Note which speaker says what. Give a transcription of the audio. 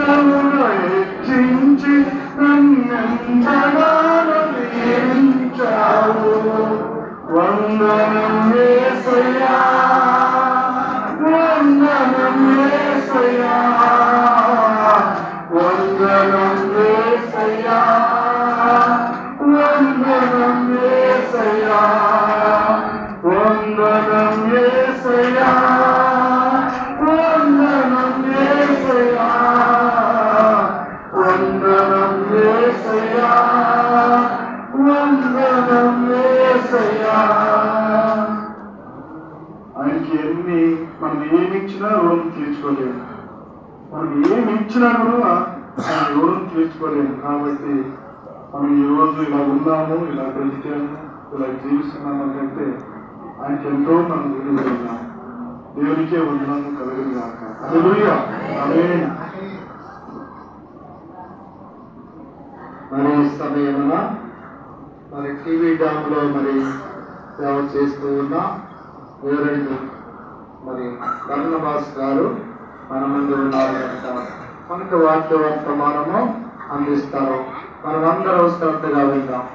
Speaker 1: ఇష్టమును హెచ్చించి నన్నెంతగానో దీవించావు. వందనం యేసయ్యా, వందనం యేసయ్యా, వందనం యేసయ్యా, వందనం యేసయ్యా, వందనం యేసయ్యా, వందనం యేసయ్యా, వందనం యేసయ్యా, వందనం యేసయ్యా. ఆయనకి మనం ఏమి ఇచ్చినా రుణం తీర్చుకోలేము. మనం ఏమి ఇచ్చినా కూడా ఆయన రుణం తీర్చుకోలేము. కాబట్టి మనం ఈరోజు ఇలా ఉన్నాము, ఇలా బ్రతికాము, ఇలా జీవిస్తున్నాము అంటే ఆయనకి ఎంతో మనం విలువ ఉన్నాము. దేవునికే వందనాలు కలుగుగాక. హల్లెలూయా, ఆమేన్.
Speaker 2: మరి సమయమున మరి టీవీ డ్యామ్లో మరి సేవ చేస్తూ ఉన్న వేరెంట్ మరి కరుణభాస్ గారు మన ముందు ఉన్నారు కనుక మనకు వాక్య వర్తమానము అందిస్తారు. మనమందరూ శ్రద్ధగా విందాం.